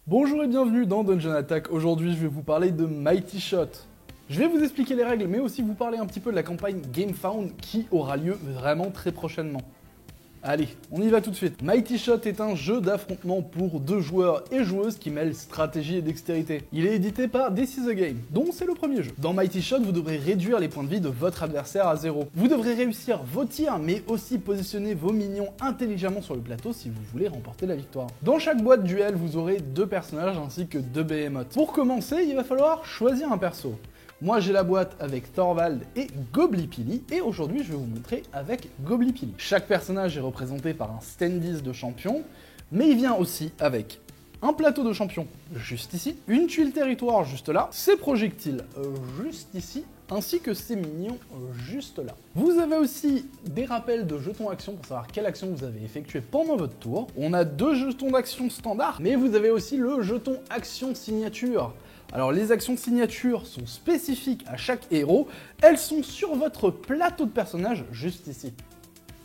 Bonjour et bienvenue dans Dungeon Attack. Aujourd'hui, je vais vous parler de Mighty Shot. Je vais vous expliquer les règles, mais aussi vous parler un petit peu de la campagne GameFound qui aura lieu vraiment très prochainement. Allez, on y va tout de suite. Mighty Shot est un jeu d'affrontement pour 2 joueurs et joueuses qui mêle stratégie et dextérité. Il est édité par This is a Game, dont c'est le premier jeu. Dans Mighty Shot, vous devrez réduire les points de vie de votre adversaire à 0. Vous devrez réussir vos tirs, mais aussi positionner vos minions intelligemment sur le plateau si vous voulez remporter la victoire. Dans chaque boîte duel, vous aurez 2 personnages ainsi que 2 behemoths. Pour commencer, il va falloir choisir un perso. Moi j'ai la boîte avec Thorvald et Goblipili et aujourd'hui je vais vous montrer avec Goblipili. Chaque personnage est représenté par un standees de champion, mais il vient aussi avec un plateau de champion juste ici, une tuile territoire juste là, ses projectiles juste ici, ainsi que ses minions juste là. Vous avez aussi des rappels de jetons action pour savoir quelle action vous avez effectuée pendant votre tour. On a 2 jetons d'action standard, mais vous avez aussi le jeton action signature. Alors les actions signature sont spécifiques à chaque héros, elles sont sur votre plateau de personnage juste ici.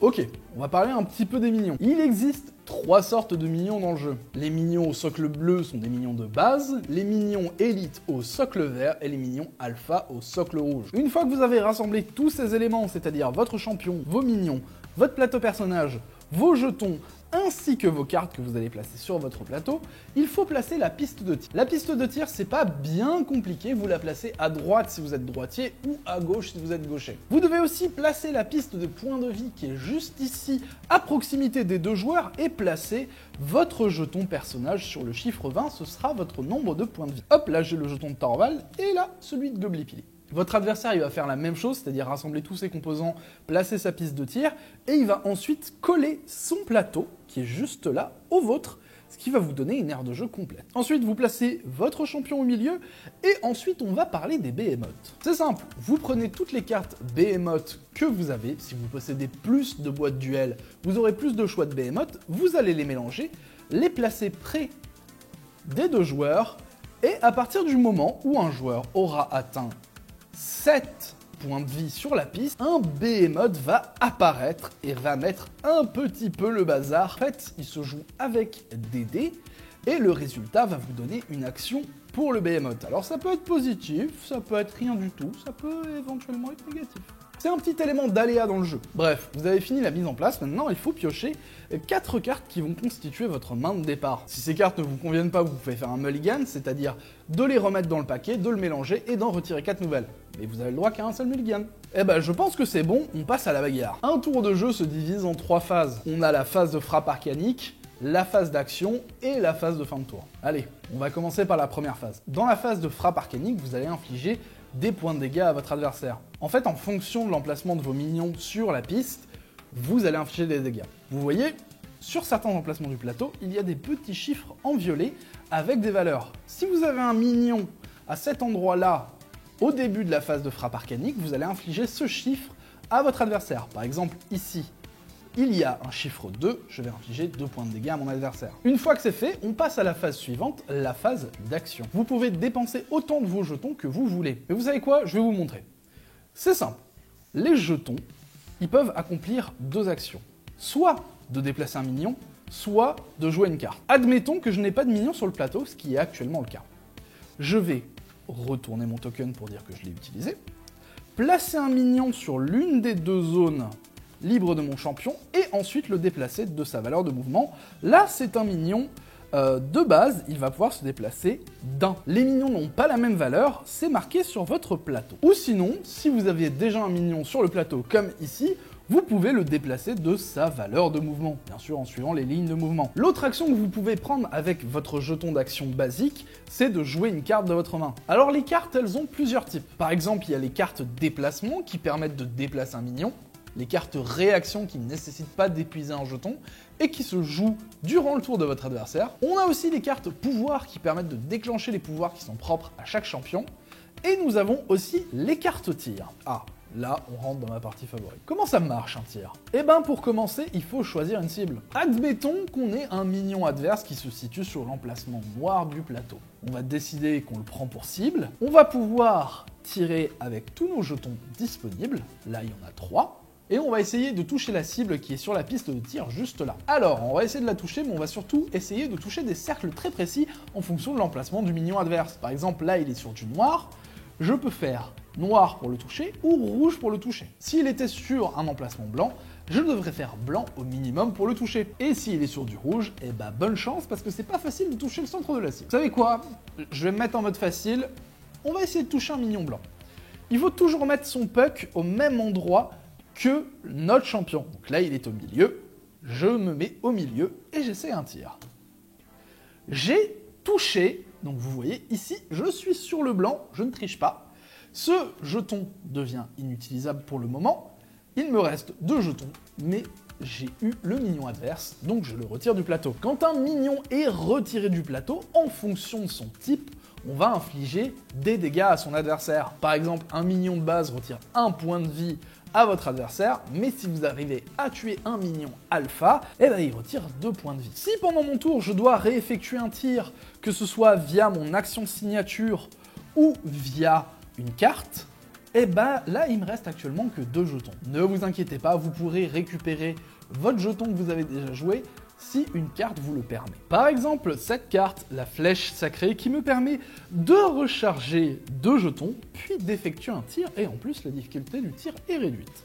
Ok, on va parler un petit peu des minions. Il existe 3 sortes de minions dans le jeu. Les minions au socle bleu sont des minions de base, les minions élites au socle vert et les minions alpha au socle rouge. Une fois que vous avez rassemblé tous ces éléments, c'est-à-dire votre champion, vos minions, votre plateau personnage, vos jetons, ainsi que vos cartes que vous allez placer sur votre plateau, il faut placer la piste de tir. La piste de tir, c'est pas bien compliqué, vous la placez à droite si vous êtes droitier ou à gauche si vous êtes gaucher. Vous devez aussi placer la piste de points de vie qui est juste ici, à proximité des 2 joueurs, et placer votre jeton personnage sur le chiffre 20, ce sera votre nombre de points de vie. Hop, là j'ai le jeton de Thorvald, et là, celui de Goblipili. Votre adversaire, il va faire la même chose, c'est-à-dire rassembler tous ses composants, placer sa piste de tir, et il va ensuite coller son plateau, qui est juste là, au vôtre, ce qui va vous donner une aire de jeu complète. Ensuite, vous placez votre champion au milieu, et ensuite, on va parler des behemoths. C'est simple, vous prenez toutes les cartes behemoths que vous avez, si vous possédez plus de boîtes duel, vous aurez plus de choix de behemoths, vous allez les mélanger, les placer près des 2 joueurs, et à partir du moment où un joueur aura atteint 7 points de vie sur la piste, un behemoth va apparaître et va mettre un petit peu le bazar. En fait, il se joue avec des dés et le résultat va vous donner une action pour le behemoth. Alors ça peut être positif, ça peut être rien du tout, ça peut éventuellement être négatif. C'est un petit élément d'aléa dans le jeu. Bref, vous avez fini la mise en place, maintenant il faut piocher 4 cartes qui vont constituer votre main de départ. Si ces cartes ne vous conviennent pas, vous pouvez faire un mulligan, c'est-à-dire de les remettre dans le paquet, de le mélanger et d'en retirer 4 nouvelles. Mais vous avez le droit qu'à un seul mulligan. Eh ben je pense que c'est bon, on passe à la bagarre. Un tour de jeu se divise en 3 phases. On a la phase de frappe arcanique, la phase d'action et la phase de fin de tour. Allez, on va commencer par la première phase. Dans la phase de frappe arcanique, vous allez infliger des points de dégâts à votre adversaire. En fait, en fonction de l'emplacement de vos minions sur la piste, vous allez infliger des dégâts. Vous voyez, sur certains emplacements du plateau, il y a des petits chiffres en violet avec des valeurs. Si vous avez un mignon à cet endroit-là, au début de la phase de frappe arcanique, vous allez infliger ce chiffre à votre adversaire. Par exemple, ici, il y a un chiffre 2, je vais infliger 2 points de dégâts à mon adversaire. Une fois que c'est fait, on passe à la phase suivante, la phase d'action. Vous pouvez dépenser autant de vos jetons que vous voulez. Mais vous savez quoi? Je vais vous montrer. C'est simple. Les jetons, ils peuvent accomplir 2 actions. Soit de déplacer un minion, soit de jouer une carte. Admettons que je n'ai pas de minion sur le plateau, ce qui est actuellement le cas. Je vais retourner mon token pour dire que je l'ai utilisé, placer un minion sur l'une des 2 zones libre de mon champion, et ensuite le déplacer de sa valeur de mouvement. Là, c'est un minion de base, il va pouvoir se déplacer d'1. Les minions n'ont pas la même valeur, c'est marqué sur votre plateau. Ou sinon, si vous aviez déjà un minion sur le plateau, comme ici, vous pouvez le déplacer de sa valeur de mouvement, bien sûr en suivant les lignes de mouvement. L'autre action que vous pouvez prendre avec votre jeton d'action basique, c'est de jouer une carte de votre main. Alors les cartes, elles ont plusieurs types. Par exemple, il y a les cartes déplacement qui permettent de déplacer un minion, les cartes réaction qui ne nécessitent pas d'épuiser un jeton et qui se jouent durant le tour de votre adversaire. On a aussi les cartes pouvoir qui permettent de déclencher les pouvoirs qui sont propres à chaque champion. Et nous avons aussi les cartes tir. Ah, là, on rentre dans ma partie favorite. Comment ça marche un tir? Eh ben, pour commencer, il faut choisir une cible. Admettons qu'on ait un minion adverse qui se situe sur l'emplacement noir du plateau. On va décider qu'on le prend pour cible. On va pouvoir tirer avec tous nos jetons disponibles. Là, il y en a 3. Et on va essayer de toucher la cible qui est sur la piste de tir juste là. Alors, on va essayer de la toucher, mais on va surtout essayer de toucher des cercles très précis en fonction de l'emplacement du minion adverse. Par exemple, là, il est sur du noir. Je peux faire noir pour le toucher ou rouge pour le toucher. S'il était sur un emplacement blanc, je devrais faire blanc au minimum pour le toucher. Et s'il est sur du rouge, eh ben bonne chance parce que c'est pas facile de toucher le centre de la cible. Vous savez quoi? Je vais me mettre en mode facile. On va essayer de toucher un minion blanc. Il faut toujours mettre son puck au même endroit que notre champion. Donc là, il est au milieu. Je me mets au milieu et j'essaie un tir. J'ai touché. Donc vous voyez, ici, je suis sur le blanc, je ne triche pas. Ce jeton devient inutilisable pour le moment. Il me reste 2 jetons, mais j'ai eu le minion adverse, donc je le retire du plateau. Quand un minion est retiré du plateau, en fonction de son type, on va infliger des dégâts à son adversaire. Par exemple, un minion de base retire 1 point de vie à votre adversaire, mais si vous arrivez à tuer un minion alpha, eh ben il retire 2 points de vie. Si pendant mon tour, je dois réeffectuer un tir, que ce soit via mon action signature ou via une carte, eh ben là, il me reste actuellement que 2 jetons. Ne vous inquiétez pas, vous pourrez récupérer votre jeton que vous avez déjà joué si une carte vous le permet. Par exemple, cette carte, la flèche sacrée, qui me permet de recharger 2 jetons, puis d'effectuer un tir, et en plus, la difficulté du tir est réduite.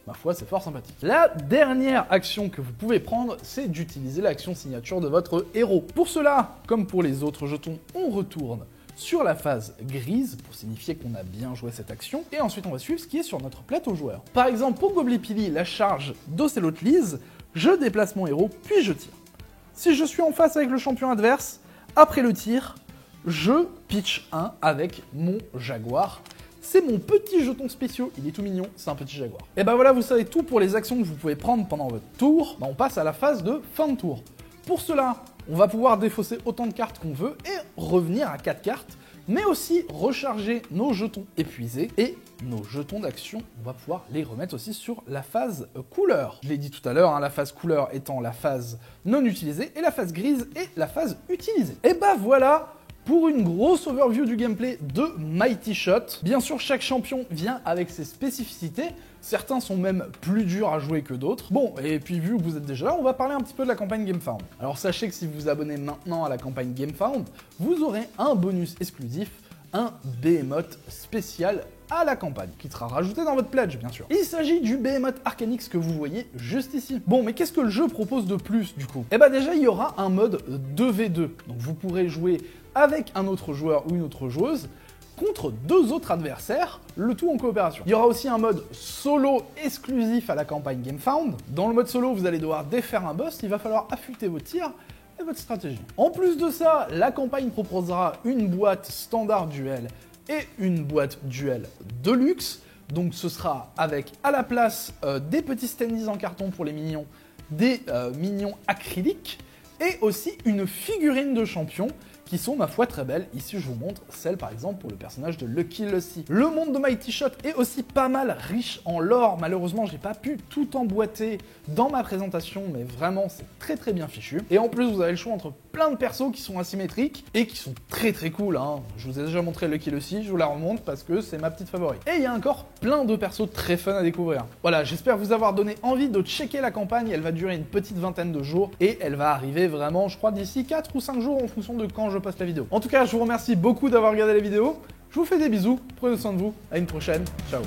Ma foi, c'est fort sympathique. La dernière action que vous pouvez prendre, c'est d'utiliser l'action signature de votre héros. Pour cela, comme pour les autres jetons, on retourne sur la phase grise pour signifier qu'on a bien joué cette action, et ensuite on va suivre ce qui est sur notre plateau joueur. Par exemple, pour Goblipili, la charge d'Ocelotlise, je déplace mon héros, puis je tire. Si je suis en face avec le champion adverse, après le tir, je pitch 1 avec mon jaguar. C'est mon petit jeton spécial, il est tout mignon, c'est un petit jaguar. Et ben voilà, vous savez tout pour les actions que vous pouvez prendre pendant votre tour. On passe à la phase de fin de tour. Pour cela, on va pouvoir défausser autant de cartes qu'on veut et revenir à 4 cartes, mais aussi recharger nos jetons épuisés et nos jetons d'action, on va pouvoir les remettre aussi sur la phase couleur. Je l'ai dit tout à l'heure, la phase couleur étant la phase non utilisée et la phase grise est la phase utilisée. Et bah voilà pour une grosse overview du gameplay de Mighty Shot. Bien sûr, chaque champion vient avec ses spécificités. Certains sont même plus durs à jouer que d'autres. Bon, et puis vu que vous êtes déjà là, on va parler un petit peu de la campagne GameFound. Alors sachez que si vous vous abonnez maintenant à la campagne GameFound, vous aurez un bonus exclusif, un Behemoth spécial à la campagne, qui sera rajouté dans votre pledge, bien sûr. Il s'agit du Behemoth Arcanix que vous voyez juste ici. Bon, mais qu'est-ce que le jeu propose de plus, du coup? Eh ben déjà, il y aura un mode 2v2. Donc vous pourrez jouer avec un autre joueur ou une autre joueuse, contre 2 autres adversaires, le tout en coopération. Il y aura aussi un mode solo exclusif à la campagne GameFound. Dans le mode solo, vous allez devoir défaire un boss, il va falloir affûter vos tirs et votre stratégie. En plus de ça, la campagne proposera une boîte standard duel et une boîte duel de luxe. Donc ce sera avec, à la place des petits standees en carton pour les minions, des minions acryliques et aussi une figurine de champion qui sont, ma foi, très belles. Ici, je vous montre celle, par exemple, pour le personnage de Lucky Lucy. Le monde de Mighty Shot est aussi pas mal riche en lore. Malheureusement, j'ai pas pu tout emboîter dans ma présentation, mais vraiment, c'est très très bien fichu. Et en plus, vous avez le choix entre plein de persos qui sont asymétriques et qui sont très très cool, hein. Je vous ai déjà montré Lucky Lucy, je vous la remonte parce que c'est ma petite favorite. Et il y a encore plein de persos très fun à découvrir. Voilà, j'espère vous avoir donné envie de checker la campagne. Elle va durer une petite vingtaine de jours et elle va arriver vraiment, je crois, d'ici 4 ou 5 jours en fonction de quand je poste la vidéo. En tout cas, je vous remercie beaucoup d'avoir regardé la vidéo. Je vous fais des bisous, prenez soin de vous, à une prochaine, ciao.